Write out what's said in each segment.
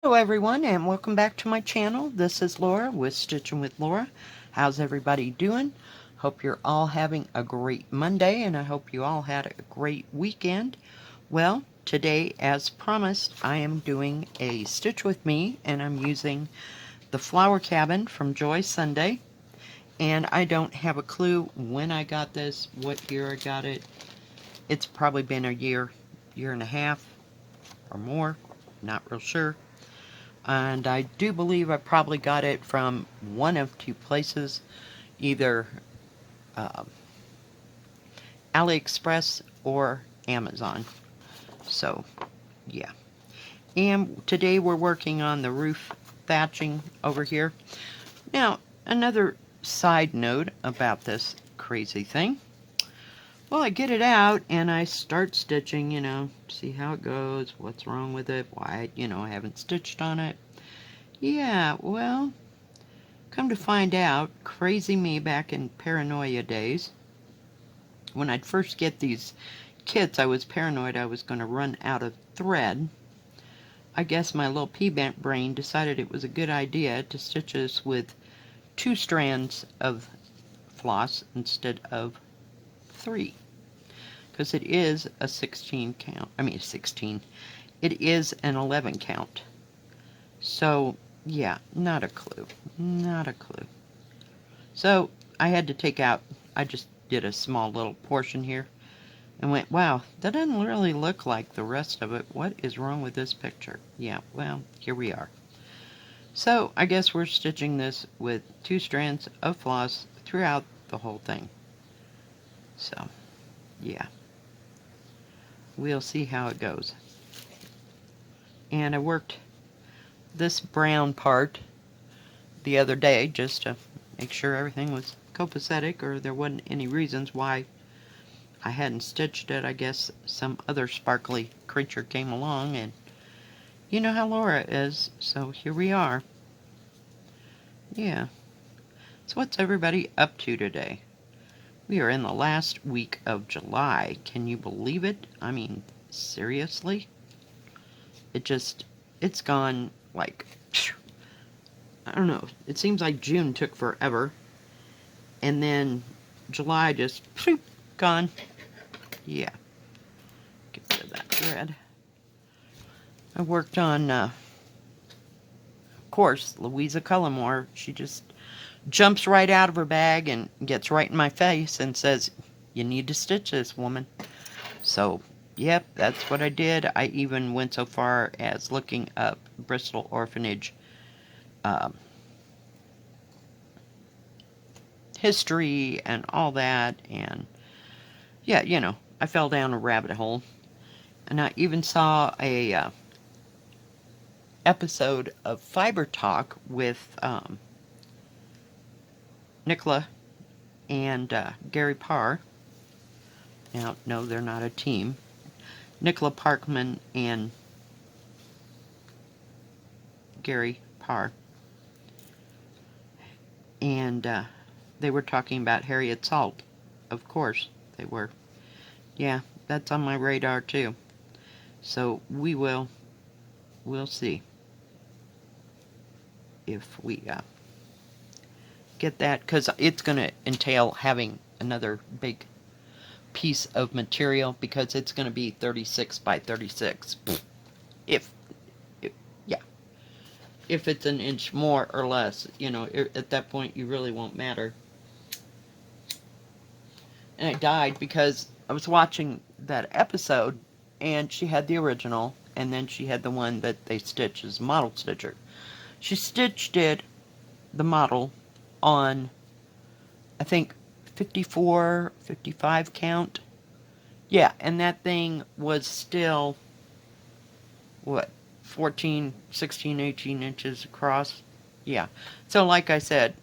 Hello everyone and welcome back to my channel. This is Laura with Stitching with Laura. How's everybody doing? Hope you're all having a great Monday and I hope you all had a great weekend. Well, today as promised I am doing a Stitch with Me and I'm using the Flower Cabin from Joy Sunday. And I don't have a clue when I got this, what year I got it. It's probably been a year and a half or more, not real sure. And I do believe I probably got it from one of two places, either AliExpress or Amazon. So, yeah. And today we're working on the roof thatching over here. Now, another side note about this crazy thing. Well, I get it out and I start stitching, see how it goes, what's wrong with it, why, I haven't stitched on it. Yeah, well, come to find out, crazy me back in paranoia days, when I'd first get these kits, I was paranoid I was going to run out of thread. I guess my little pea-bent brain decided it was a good idea to stitch this with 2 strands of floss instead of 3. Because it is a 16 count. It is an 11 count. So, yeah, not a clue. Not a clue. So, I had to take out, I just did a small little portion here and went, wow, that doesn't really look like the rest of it. What is wrong with this picture? Yeah, well, here we are. So, I guess we're stitching this with 2 strands of floss throughout the whole thing. So, yeah. We'll see how it goes. And I worked this brown part the other day just to make sure everything was copacetic or there wasn't any reasons why I hadn't stitched it. I guess some other sparkly creature came along and you know how Laura is, so here we are. Yeah. So what's everybody up to today? We are in the last week of July. Can you believe it? I mean, seriously? It's gone like, I don't know. It seems like June took forever. And then July just, gone. Yeah. Get rid of that thread. I worked on, of course, Louisa Cullimore. She just jumps right out of her bag and gets right in my face and says, you need to stitch this, woman. So, yep, that's what I did. I even went so far as looking up Bristol Orphanage history and all that. And, yeah, I fell down a rabbit hole. And I even saw a episode of Fiber Talk with Nicola and Gary Parr. Now, no, they're not a team. Nicola Parkman and Gary Parr. And they were talking about Harriet Salt. Of course, they were. Yeah, that's on my radar too. So we'll see if we get that, because it's going to entail having another big piece of material, because it's going to be 36 by 36. If it's an inch more or less, at that point you really won't matter. And I died because I was watching that episode and she had the original and then she had the one that they stitched as model stitcher. She stitched the model on, I think, 54, 55 count. Yeah, and that thing was still, what, 14, 16, 18 inches across. Yeah. So like I said,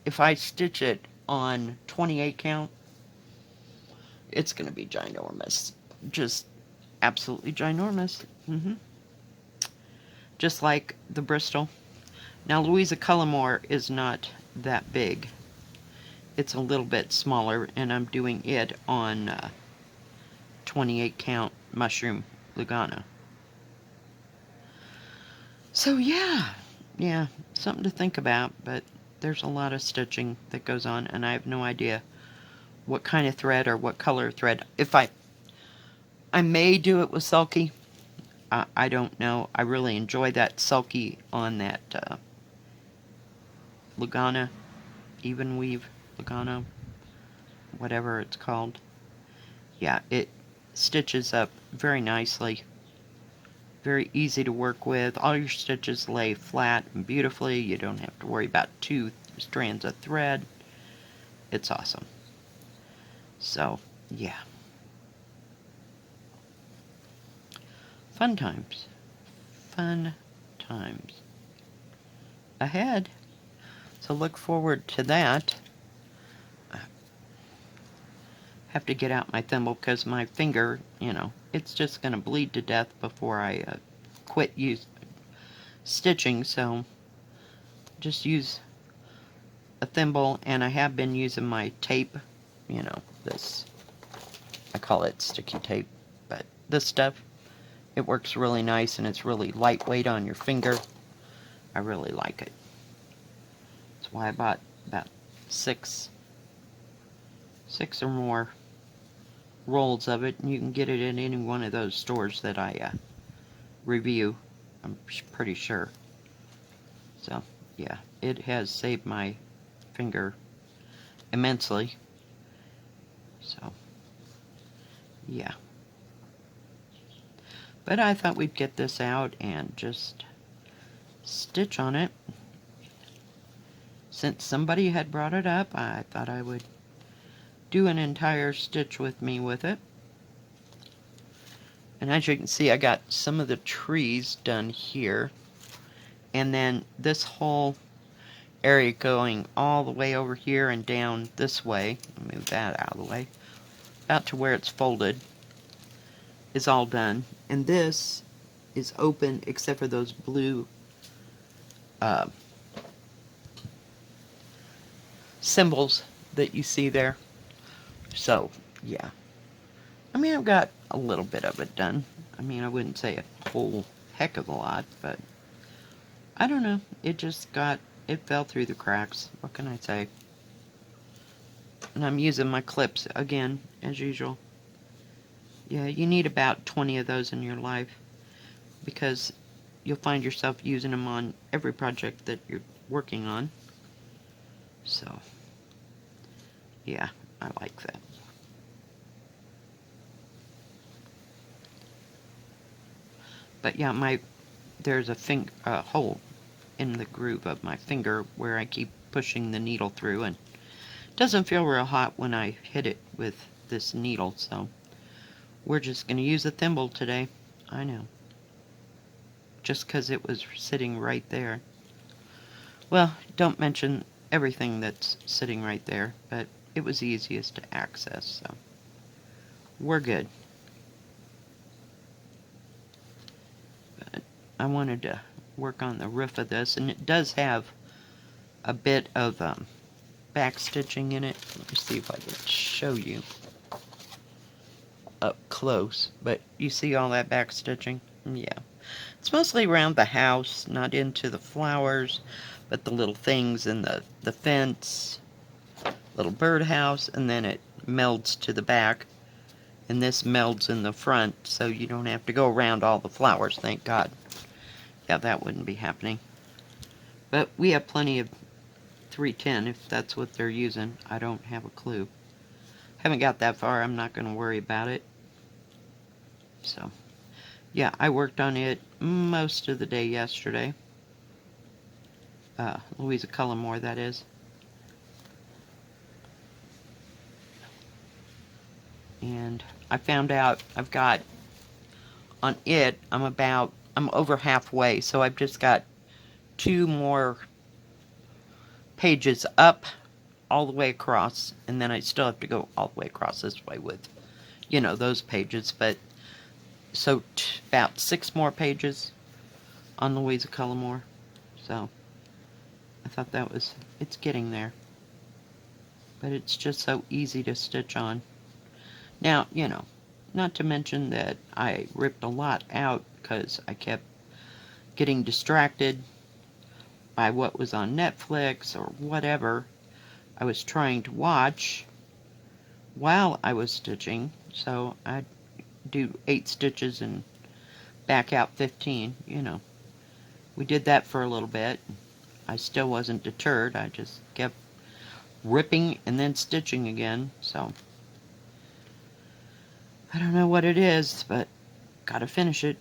if I stitch it on 28 count, it's going to be ginormous. Just absolutely ginormous. Just like the Bristol. Now, Louisa Cullimore is not that big. It's a little bit smaller, and I'm doing it on 28 count mushroom Lugana. So yeah, something to think about, but there's a lot of stitching that goes on, and I have no idea what kind of thread or what color thread. If I may do it with sulky. I don't know. I really enjoy that sulky on that Lugana, even weave, Lugano, whatever it's called. Yeah, it stitches up very nicely. Very easy to work with. All your stitches lay flat and beautifully. You don't have to worry about 2 strands of thread. It's awesome. So, yeah. Fun times. Fun times ahead. So look forward to that. Have to get out my thimble because my finger, it's just going to bleed to death before I quit stitching. So just use a thimble, and I have been using my tape, this, I call it sticky tape, but this stuff, it works really nice, and it's really lightweight on your finger. I really like it. That's why I bought about six or more rolls of it, and you can get it in any one of those stores that I review, I'm pretty sure. So yeah, it has saved my finger immensely. So yeah, but I thought we'd get this out and just stitch on it. Since somebody had brought it up, I thought I would do an entire stitch with me with it. And as you can see, I got some of the trees done here, and then this whole area going all the way over here and down this way, move that out of the way, out to where it's folded, is all done. And this is open except for those blue symbols that you see there. So yeah, I mean, I've got a little bit of it done. I mean, I wouldn't say a whole heck of a lot, but I don't know, it fell through the cracks. What can I say? And I'm using my clips again, as usual. Yeah, you need about 20 of those in your life, because you'll find yourself using them on every project that you're working on. So, yeah, I like that. But yeah, there's a hole in the groove of my finger where I keep pushing the needle through, and it doesn't feel real hot when I hit it with this needle, so we're just going to use a thimble today. I know. Just because it was sitting right there. Well, don't mention everything that's sitting right there, but it was easiest to access, so we're good. But I wanted to work on the roof of this, and it does have a bit of back stitching in it. Let me see if I can show you up close, but you see all that back stitching? Yeah. It's mostly around the house, not into the flowers, but the little things in the fence, little birdhouse, and then it melds to the back, and this melds in the front, so you don't have to go around all the flowers, thank God. Yeah, that wouldn't be happening. But we have plenty of 310 if that's what they're using. I don't have a clue. Haven't got that far. I'm not going to worry about it. So, yeah, I worked on it most of the day yesterday. Louisa Cullimore, that is. And I found out I've got, on it, I'm over halfway, so I've just got 2 more pages up all the way across, and then I still have to go all the way across this way with, those pages, but so about 6 more pages on Louisa Cullimore. So I thought it's getting there. But it's just so easy to stitch on. Now, not to mention that I ripped a lot out because I kept getting distracted by what was on Netflix or whatever I was trying to watch while I was stitching. So I'd do 8 stitches and back out 15, you know. We did that for a little bit. I still wasn't deterred. I just kept ripping and then stitching again. So I don't know what it is, but gotta finish it.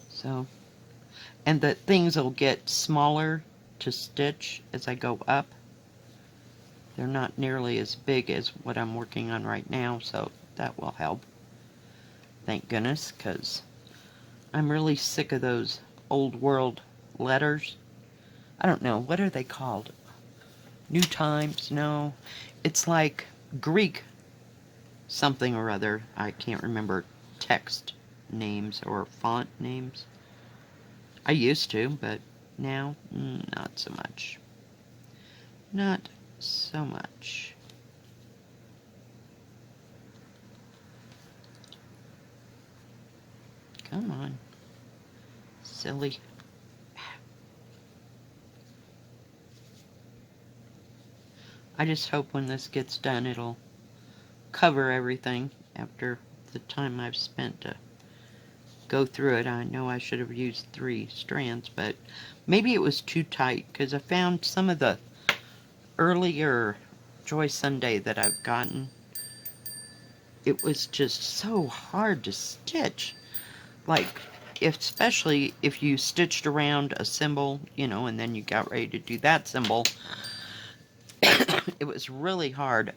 So, and the things will get smaller to stitch as I go up. They're not nearly as big as what I'm working on right now, so that will help. Thank goodness, because I'm really sick of those old world letters. I don't know, what are they called? New Times? No. It's like Greek something or other. I can't remember text names or font names. I used to, but now, not so much. Not so much. Come on. Silly. I just hope when this gets done it'll cover everything after the time I've spent to go through it. I know I should have used 3 strands, but maybe it was too tight, because I found some of the earlier Joy Sunday that I've gotten, it was just so hard to stitch. Like, especially if you stitched around a symbol, you know, and then you got ready to do that symbol, it was really hard,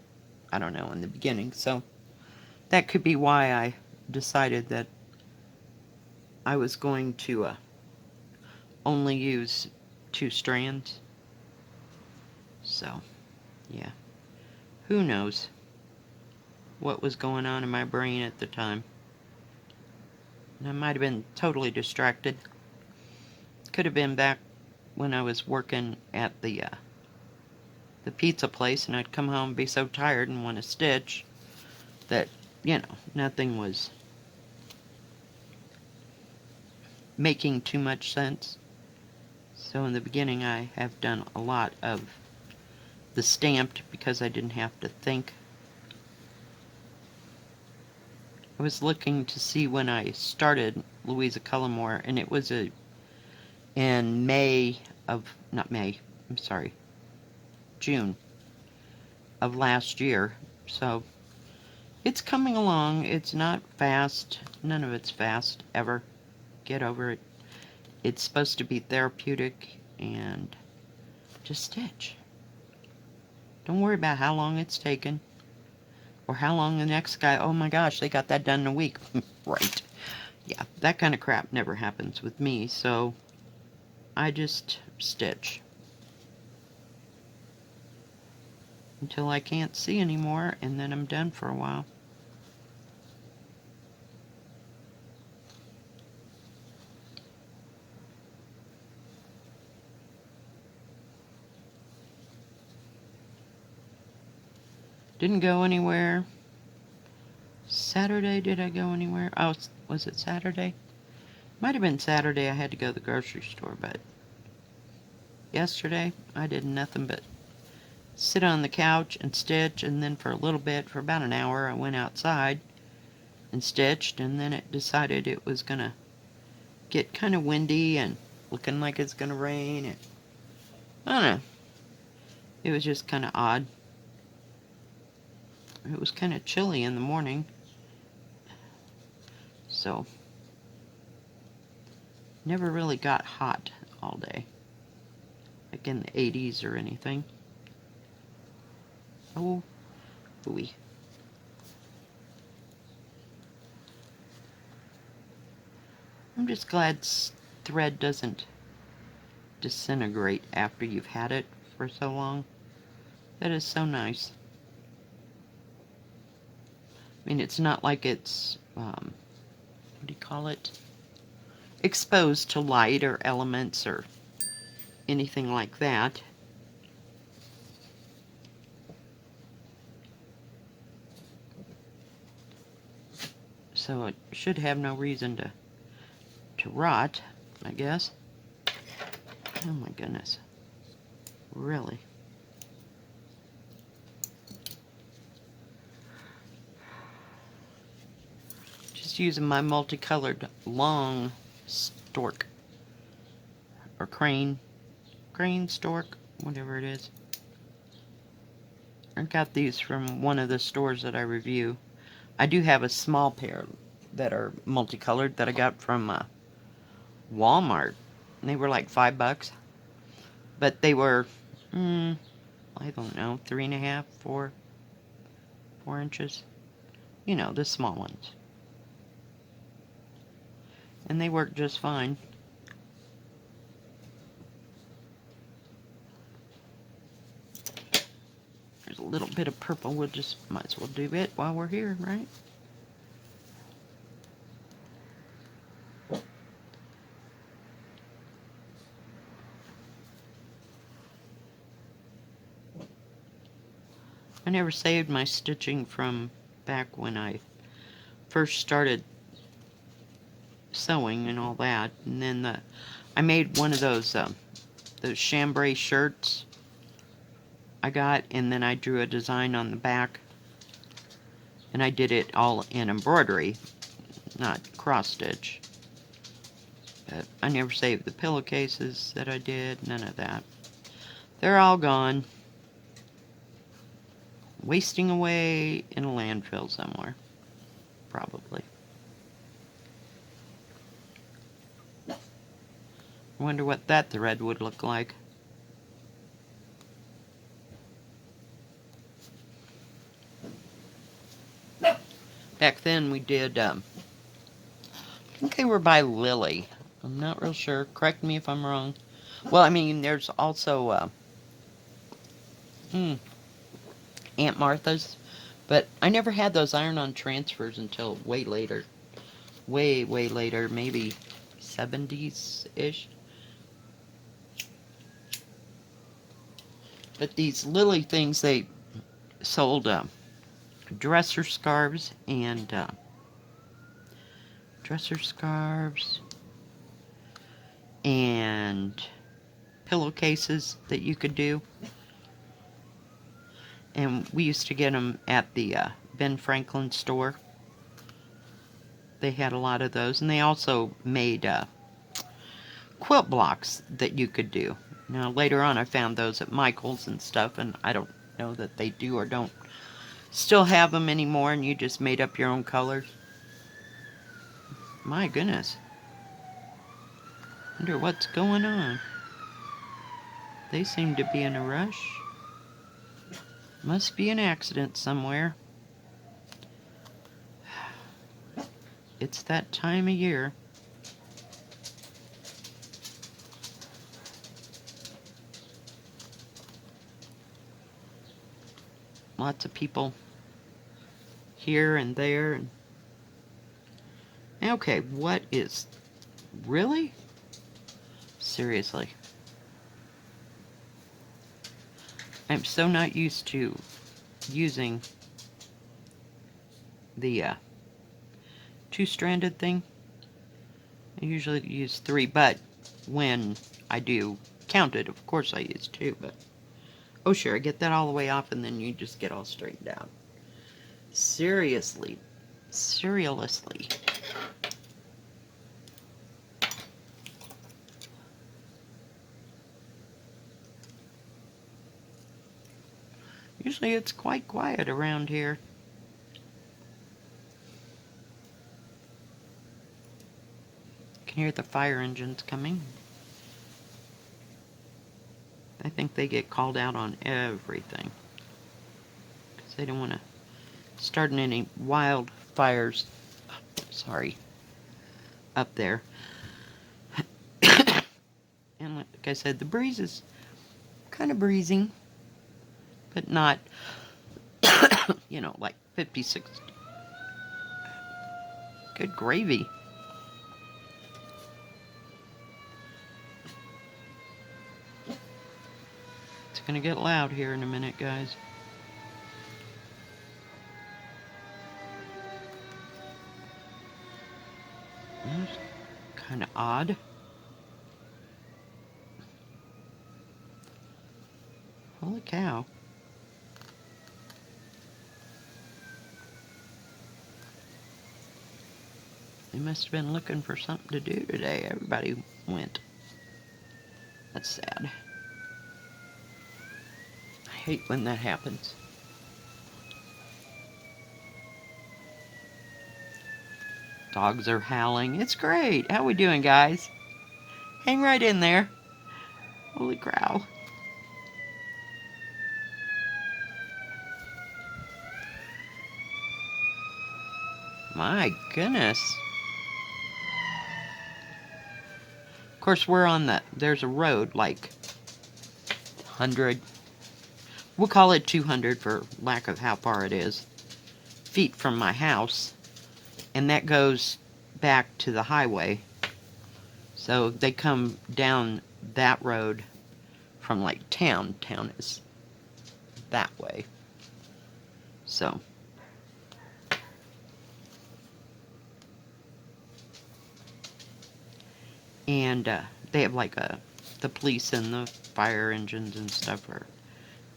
I don't know, in the beginning. So that could be why I decided that I was going to only use 2 strands. So, yeah. Who knows what was going on in my brain at the time. I might have been totally distracted. Could have been back when I was working at the pizza place, and I'd come home and be so tired and want to stitch that, you know, nothing was making too much sense. So in the beginning I have done a lot of the stamped because I didn't have to think. I was looking to see when I started Louisa Cullimore, and it was in May of, not May, I'm sorry, June of last year. So it's coming along. It's not fast. None of it's fast, ever. Get over it. It's supposed to be therapeutic, and just stitch. Don't worry about how long it's taken, or how long the next guy, oh my gosh, they got that done in a week. Right. Yeah, that kind of crap never happens with me, so I just stitch until I can't see anymore, and then I'm done for a while. Didn't go anywhere. Saturday, did I go anywhere? Oh, was it Saturday? Might have been Saturday. I had to go to the grocery store, but yesterday I did nothing but sit on the couch and stitch, and then for a little bit, for about an hour, I went outside and stitched, and then it decided it was gonna get kind of windy and looking like it's gonna rain, and I don't know. It was just kind of odd. It was kind of chilly in the morning, so never really got hot all day, like in the 80s or anything. Oh, ooey. I'm just glad thread doesn't disintegrate after you've had it for so long. That is so nice. I mean, it's not like it's, what do you call it? Exposed to light or elements or anything like that. So it should have no reason to to rot, I guess. Oh my goodness. Really? Just using my multicolored long stork. Or crane. Crane, stork, whatever it is. I got these from one of the stores that I review. I do have a small pair that are multicolored that I got from Walmart. They were like $5. But they were, I don't know, 3.5, 4 inches. You know, the small ones. And they work just fine. There's a little bit of purple. We'll just, might as well do it while we're here, right? I never saved my stitching from back when I first started sewing and all that. And then I made one of those chambray shirts I got, and then I drew a design on the back. And I did it all in embroidery, not cross-stitch. But I never saved the pillowcases that I did, none of that. They're all gone. Wasting away in a landfill somewhere. Probably. I wonder what that thread would look like. Back then we did, I think they were by Lily. I'm not real sure. Correct me if I'm wrong. Well, I mean, there's also Aunt Martha's. But I never had those iron-on transfers until way later. Way, way later. Maybe 70s-ish. But these Lily things, they sold dresser scarves and pillowcases that you could do. And we used to get them at the Ben Franklin store. They had a lot of those. And they also made quilt blocks that you could do. Now, later on, I found those at Michael's and stuff, and I don't know that they do or don't still have them anymore, and you just made up your own colors. My goodness. Wonder what's going on. They seem to be in a rush. Must be an accident somewhere. It's that time of year. Lots of people here and there. Okay, what is... Really? Seriously. I'm so not used to using the two-stranded thing. I usually use 3, but when I do count it, of course I use 2, but... Oh sure, get that all the way off and then you just get all straightened out. Seriously. Seriously. Usually it's quite quiet around here. You can hear the fire engines coming. I think they get called out on everything. Because they don't want to start any wildfires. Sorry. Up there. And like I said, the breeze is kind of breezing. But not, you know, like 56. Good gravy. It's gonna get loud here in a minute, guys. It's kind of odd. Holy cow. They must have been looking for something to do today. Everybody went. That's sad. I hate when that happens. Dogs are howling. It's great. How we doing, guys? Hang right in there. Holy cow. My goodness. Of course, we're on there's a road like 100, we'll call it 200 for lack of how far it is, feet from my house. And that goes back to the highway. So they come down that road from like town. Town is that way. So. And they have like the police and the fire engines and stuff are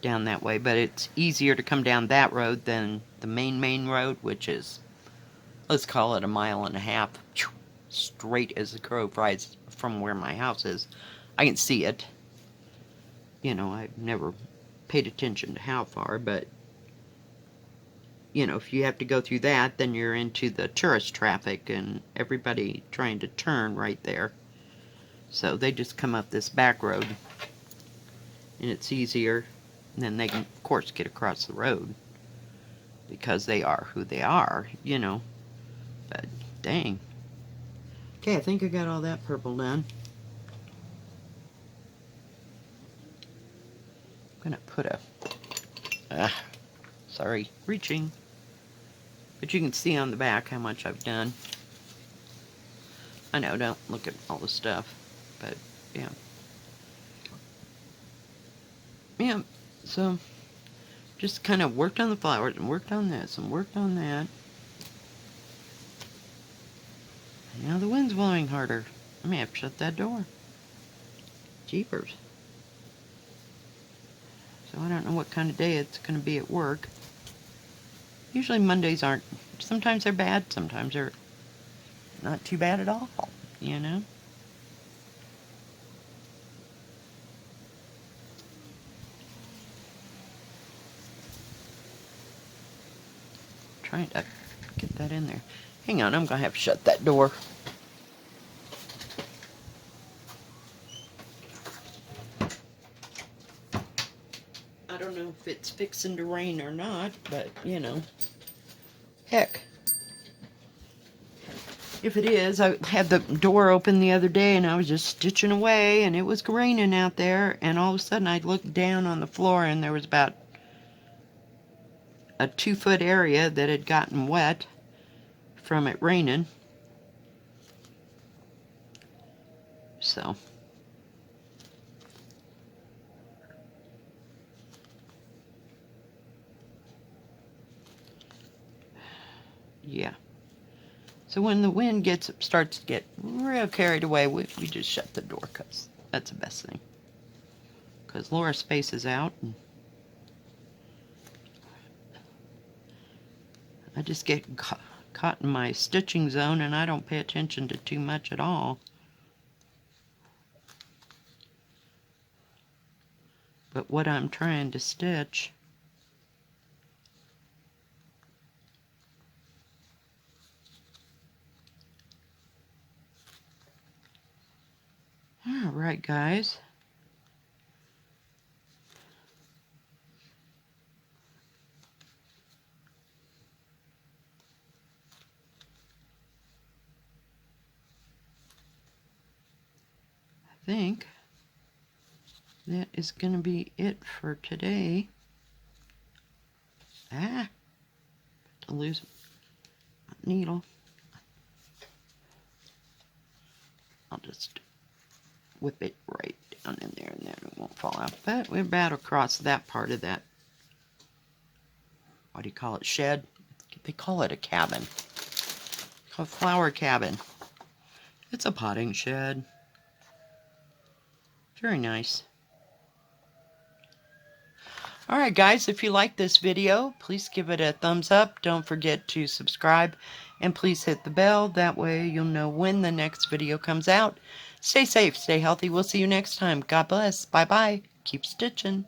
down that way. But it's easier to come down that road than the main road, which is, let's call it 1.5 miles. Straight as the crow flies from where my house is. I can see it. You know, I've never paid attention to how far, but, you know, if you have to go through that, then you're into the tourist traffic and everybody trying to turn right there. So they just come up this back road, and it's easier. And then they can, of course, get across the road because they are who they are, you know. But, dang. Okay, I think I got all that purple done. I'm going to put sorry, reaching. But you can see on the back how much I've done. I know, don't look at all the stuff. But, yeah. Yeah, so just kind of worked on the flowers and worked on this and worked on that. And now the wind's blowing harder. I may have to shut that door. Jeepers. So I don't know what kind of day it's going to be at work. Usually Mondays aren't, sometimes they're bad, sometimes they're not too bad at all, you know? Trying to get that in there. Hang on, I'm going to have to shut that door. I don't know if it's fixing to rain or not, but, you know, heck. If it is, I had the door open the other day and I was just stitching away and it was raining out there, and all of a sudden I looked down on the floor and there was about a 2-foot area that had gotten wet from it raining. So. Yeah. So when the wind starts to get real carried away, we just shut the door, because that's the best thing. Because Laura spaces out, and I just get caught in my stitching zone, and I don't pay attention to too much at all. But what I'm trying to stitch, all right, guys. I think that is going to be it for today. To lose my needle. I'll just whip it right down in there and then it won't fall out. But we're about across that part of that, what do you call it, shed? They call it a cabin. It's called flower cabin. It's a potting shed. Very nice. Alright guys, if you like this video, please give it a thumbs up. Don't forget to subscribe and please hit the bell. That way you'll know when the next video comes out. Stay safe, stay healthy. We'll see you next time. God bless. Bye bye. Keep stitching.